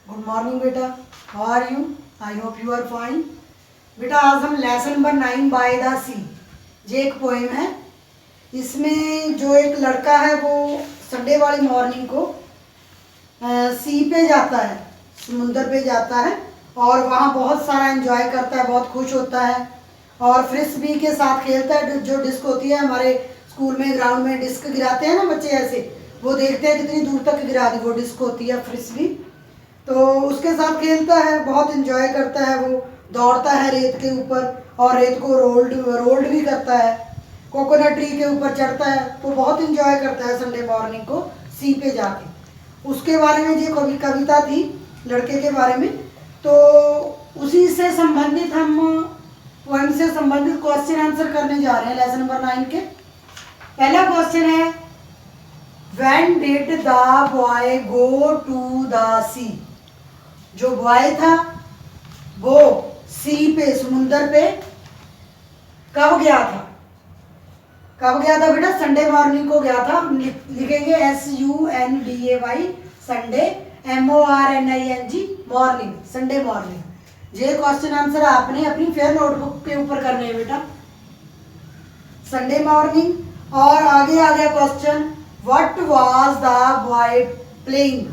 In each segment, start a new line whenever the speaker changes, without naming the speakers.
Good morning बेटा, how are you? I hope you are fine. बेटा आज हम lesson number 9 by the sea, ये एक पोएम है। इसमें जो एक लड़का है वो संडे वाली मॉर्निंग को सी पे जाता है, समुंदर पे जाता है और वहाँ बहुत सारा एंजॉय करता है, बहुत खुश होता है और फ्रिस्बी के साथ खेलता है। जो डिस्क होती है हमारे स्कूल में ग्राउंड में डिस्क गिराते हैं ना बच्चे, ऐसे वो देखते हैं कितनी दूर तक गिरा दी, वो डिस्क होती है फ्रिस्बी। तो उसके साथ खेलता है, बहुत इन्जॉय करता है, वो दौड़ता है रेत के ऊपर और रेत को रोल्ड भी करता है, कोकोनट ट्री के ऊपर चढ़ता है, तो बहुत इन्जॉय करता है संडे मॉर्निंग को सी पे जाके। उसके बारे में ये कविता थी लड़के के बारे में। तो उसी से संबंधित हम पोएम से संबंधित क्वेश्चन आंसर करने जा रहे हैं लेसन नंबर 9 के। पहला क्वेश्चन है, when did the boy go to the sea? जो बॉय था वो सी पे, समुंदर पे कब गया था? कब गया था बेटा? संडे मॉर्निंग को गया था। लिखेंगे SUNDAY Sunday, MORNING morning, Sunday morning. ये क्वेश्चन आंसर आपने अपनी फेयर नोटबुक के ऊपर करने हैं बेटा, संडे मॉर्निंग। और आगे आ गया question, what was the boy playing?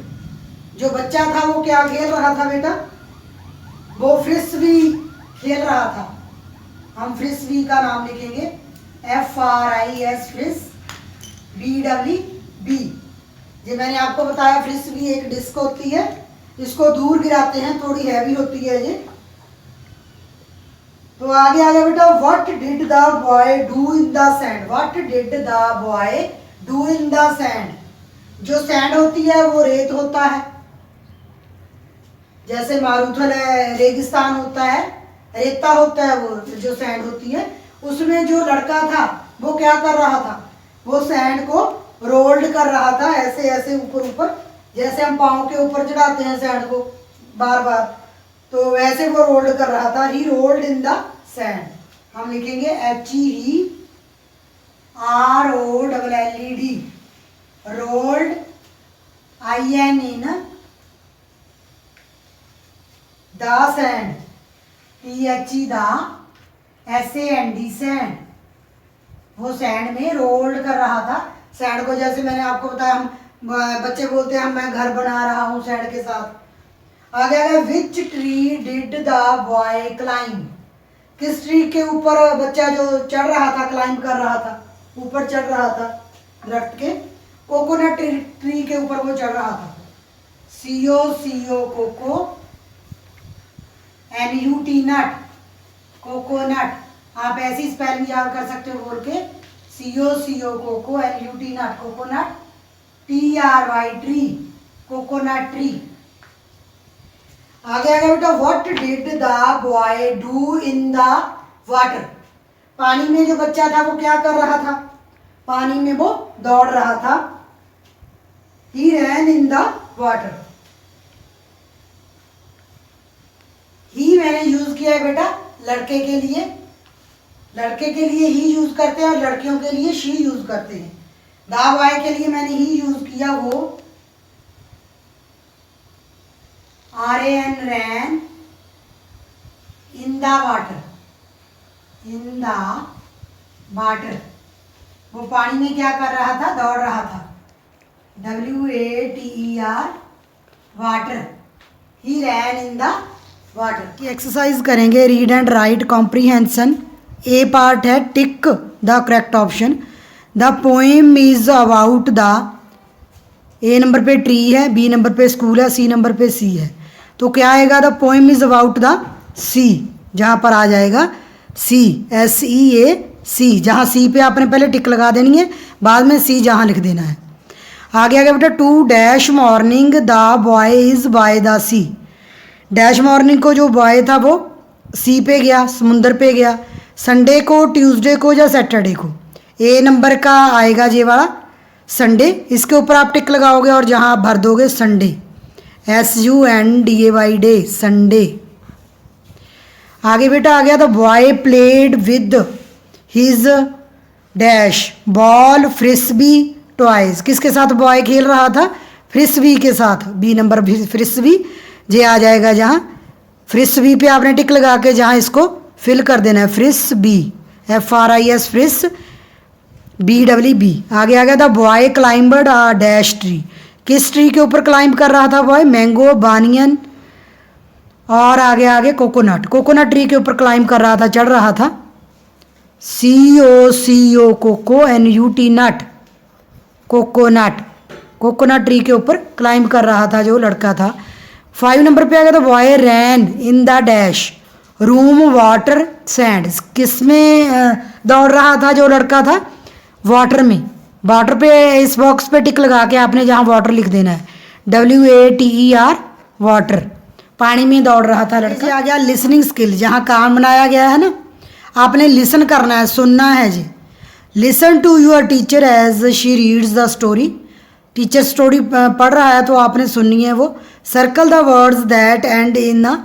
जो बच्चा था वो क्या खेल रहा था बेटा? वो फ्रिस्बी खेल रहा था। हम फ्रिस्बी का नाम लिखेंगे FRIS, फ्रिस BWB। ये मैंने आपको बताया फ्रिस्बी एक डिस्क होती है, इसको दूर गिराते हैं, थोड़ी हैवी होती है ये। तो आगे आ गया बेटा, what did the boy do in the sand? What did the boy do in the sand? जो सैंड होती है वो रेत होता है, जैसे मारूथल है, रेगिस्तान होता है, रेता होता है, वो जो सैंड होती है। उसमें जो लड़का था वो क्या कर रहा था? वो सैंड को रोल्ड कर रहा था, ऐसे ऐसे ऊपर ऊपर, जैसे हम पाँव के ऊपर चढ़ाते हैं सैंड को बार बार, तो वैसे वो रोल्ड कर रहा था। ही रोल्ड इन द सैंड। हम लिखेंगे HEROLLED, rolled IN in the sand, THE the SAND sand. वो सैंड में रोल्ड कर रहा था सैंड को, जैसे मैंने आपको बताया हम बच्चे बोलते हैं मैं घर बना रहा हूँ सैंड के साथ। आगे आगे, which tree did the boy climb? किस ट्री के ऊपर बच्चा जो चढ़ रहा था, क्लाइंब कर रहा था, ऊपर चढ़ रहा था दरख्त के? कोकोनट ट्री के ऊपर वो चढ़ रहा था। CO coco, NUT nut, coconut. आप ऐसी स्पेलिंग याद कर सकते हो बोल के, CO coco, NUT nut coconut, TRY tree, coconut tree. आगे आ गया बेटा, what did the boy do in the water? पानी में जो बच्चा था वो क्या कर रहा था? पानी में वो दौड़ रहा था। ही रैन इन द वाटर। ही मैंने यूज किया है बेटा लड़के के लिए, लड़के के लिए ही यूज करते हैं और लड़कियों के लिए शी यूज करते हैं। द बॉय के लिए मैंने ही यूज किया, वो RAN ran in the water, in the water. वो पानी में क्या कर रहा था? दौड़ रहा था। WATER water. He ran in the water. की एक्सरसाइज करेंगे, read and write comprehension. A part है tick the correct option. The poem is about the, A number पे ट्री है, बी नंबर पे स्कूल है, सी नंबर पे sea है। तो क्या आएगा? The poem is about the sea, जहाँ पर आ जाएगा सी, SEAC। जहाँ सी पे आपने पहले टिक लगा देनी है, बाद में सी जहाँ लिख देना है। आगे आ गया बेटा, two dash morning the boy is by the sea. Dash morning को जो बॉय था वो सी पे गया, समुंदर पे गया। संडे को, ट्यूसडे को या सैटरडे को? ए नंबर का आएगा ये वाला संडे, इसके ऊपर आप टिक लगाओगे और जहाँ आप भर दोगे संडे, SUNDAY डे, संडे। आगे बेटा आ गया, the boy played with his dash ball frisbee toys. किसके साथ बॉय खेल रहा था? फ्रिस्बी के साथ, बी नंबर फ्रिस्बी ये आ जाएगा जहाँ फ्रिस बी पे आपने टिक लगा के जहाँ इसको फिल कर देना है, फ्रिस बी, FRIS फ्रिस BEE। आगे आ गया था boy climbed a dash tree. किस ट्री के ऊपर क्लाइंब कर रहा था बॉय? मैंगो, बानियन और आगे कोकोनट। कोकोनट ट्री के ऊपर क्लाइंब कर रहा था, चढ़ रहा था। CO coco, NUT nut, coconut. Coconut tree के ऊपर क्लाइंब कर रहा था जो लड़का था। 5 नंबर पे आ गया था boy ran in the dash room water sand. किस में दौड़ रहा था जो लड़का था? वाटर में। वाटर पे इस बॉक्स पे टिक लगा के आपने जहाँ वाटर लिख देना है, WATER वाटर। पानी में दौड़ रहा था लड़का। आ गया लिसनिंग स्किल, जहाँ काम बनाया गया है ना, आपने लिसन करना है, सुनना है जी। Listen to your teacher as she reads the story. Teacher story पढ़ रहा है तो आपने सुननी है वो। Circle the words that end in a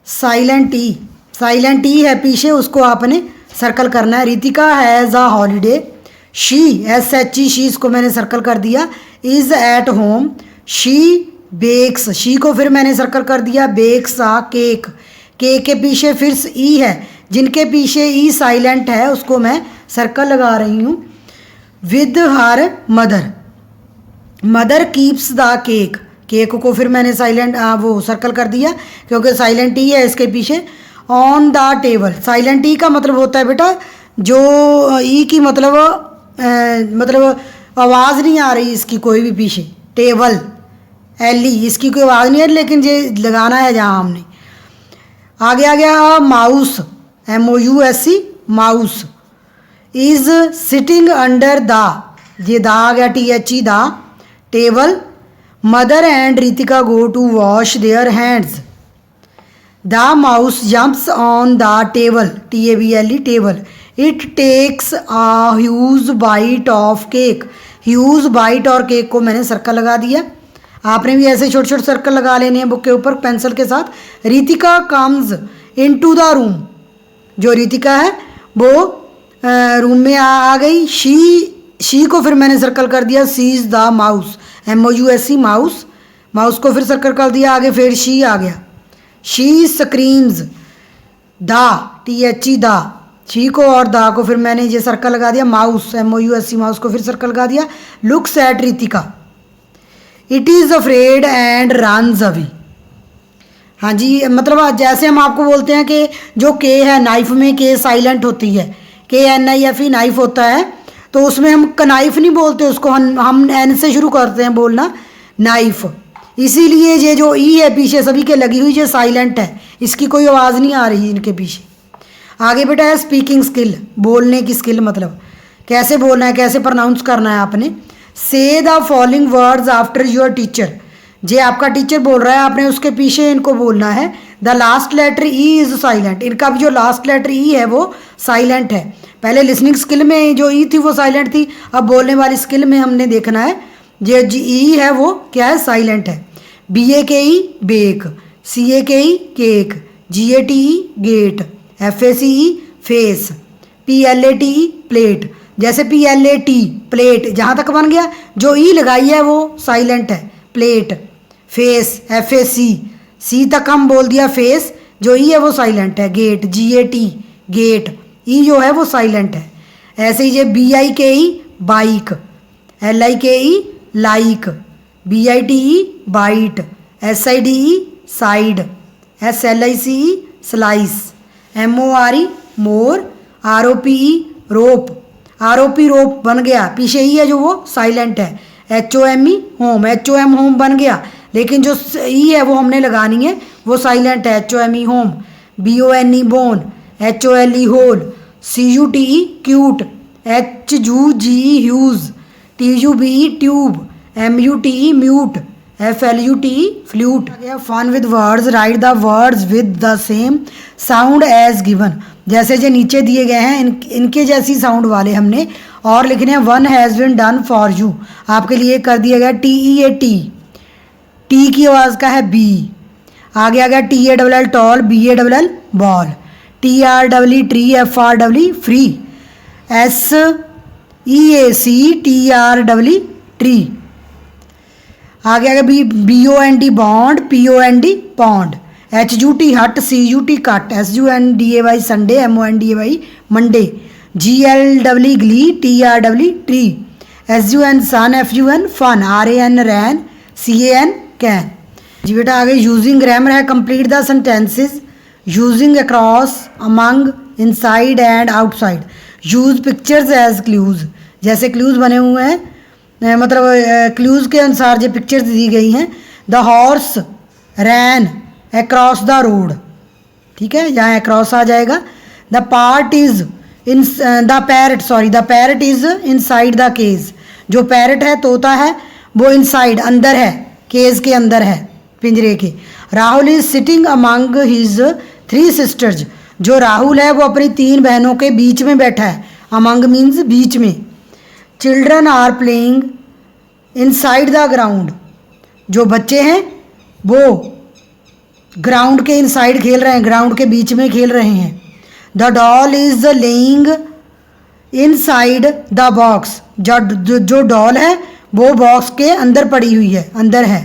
silent e. Silent e है पीछे, उसको आपने सर्कल करना है। Ritika has a holiday. She, SHE, she, इसको मैंने सर्कल कर दिया। Is at home. She bakes, she को फिर मैंने सर्कल कर दिया। बेक्स आ केक। केक के पीछे फिर ई है, जिनके पीछे ई साइलेंट है उसको मैं सर्कल लगा रही हूँ। With her mother. Mother keeps the cake. Cake को फिर मैंने साइलेंट वो सर्कल कर दिया क्योंकि साइलेंट ई है इसके पीछे। On the table. साइलेंट ई का मतलब होता है बेटा जो ई की मतलब आवाज़ नहीं आ रही इसकी कोई भी पीछे। टेबल LE, इसकी कोई आवाज़ नहीं है लेकिन ये लगाना है जहाँ हमने। आगे आ गया mouse, MOUSE mouse. Is sitting under the, ये दा आ गया THE the, table. Mother and Ritika go to wash their hands. The mouse jumps on the table, TABLE table. It takes a huge bite of cake. Huge bite और cake को मैंने circle लगा दिया। आपने भी ऐसे छोटे छोटे सर्कल लगा लेने हैं बुक के ऊपर पेंसिल के साथ। Ritika comes into the room. जो रितिका है वो रूम में आ गई। शी को फिर मैंने सर्कल कर दिया। See is the mouse, MOUSE mouse. Mouse को फिर सर्कल कर दिया। आगे फिर शी आ गया। She screams the, THE the. She को और दा को फिर मैंने ये सर्कल लगा दिया। माउस, MOUSE माउस को फिर सर्कल लगा दिया। Looks at Ritika. It is afraid and runs away. हाँ जी, मतलब जैसे हम आपको बोलते हैं कि जो के है नाइफ में, के साइलेंट होती है, KNIFE नाइफ होता है, तो उसमें हम कनाइफ नहीं बोलते उसको, हम N से शुरू करते हैं बोलना, नाइफ। इसीलिए ये जो ई है पीछे सभी के लगी हुई, ये साइलेंट है, इसकी कोई आवाज़ नहीं आ रही इनके पीछे। आगे बेटा है स्पीकिंग स्किल, बोलने की स्किल, मतलब कैसे बोलना है, कैसे प्रोनाउंस करना है आपने। Say the following words after your teacher. जे आपका टीचर बोल रहा है, आपने उसके पीछे इनको बोलना है। The last letter E is silent. इनका भी जो लास्ट लेटर ई है वो साइलेंट है। पहले लिसनिंग स्किल में जो ई थी वो साइलेंट थी, अब बोलने वाली स्किल में हमने देखना है जो ई है वो क्या है, साइलेंट है। BAKE bake, CAKE cake, GATE gate, FACE face, PLATE plate. जैसे PLAT प्लेट जहाँ तक बन गया, जो ई लगाई है वो साइलेंट है, प्लेट। फेस, FAC, सी तक हम बोल दिया फेस, जो ई है वो साइलेंट है। गेट, GAT गेट, ई जो है वो साइलेंट है। ऐसे ही ये BIKE bike, LIKE like, BITE bite, SIDE side, SLICE slice, MORE more, ROPE rope. ROP rope बन गया, पीछे ही है जो वो साइलेंट है। HOME होम, HOM होम बन गया, लेकिन जो ई है वो हमने लगानी है, वो साइलेंट है, HOME home. BONE bone, HOLE hole, CUTE cute, HUGE huge, TUBE tube, MUTE mute, FLUTE flute. Fun with words, write the words with the same sound as given. जैसे जो नीचे दिए गए हैं इनके जैसी साउंड वाले हमने और लिखने हैं। One has been done for you, आपके लिए कर दिया गया। TEAT, टी की आवाज़ का है B। आगे आ गया TALL tall, BALL ball, TREE tree, FREE free, SEAC TREE tree. आगे आगे BOND bond, POND pond, HUT hut, CUT cut, SUNDAY Sunday, MONDAY Monday, GLW गली, TRW tree, SUN sun, FUN fun, RAN ran, CAN can. जी बेटा आगे using grammar है, complete the sentences using across, among, inside and outside. Use pictures as clues, जैसे clues बने हुए हैं, मतलब क्लूज के अनुसार जो पिक्चर्स दी गई हैं। The horse ran across the road, ठीक है, यहाँ अक्रॉस आ जाएगा। The part is in the parrot, sorry the parrot is inside the cage, जो पैरट है तोता है वो इनसाइड अंदर है, केज के अंदर है, पिंजरे के। Rahul is sitting among his 3 sisters, जो राहुल है वो अपनी 3 बहनों के बीच में बैठा है, अमंग मीन्स बीच में। Children are playing inside the ground, जो बच्चे हैं वो ग्राउंड के इनसाइड खेल रहे हैं, ग्राउंड के बीच में खेल रहे हैं। The doll is laying inside the box, जो डॉल है वो बॉक्स के अंदर पड़ी हुई है, अंदर है।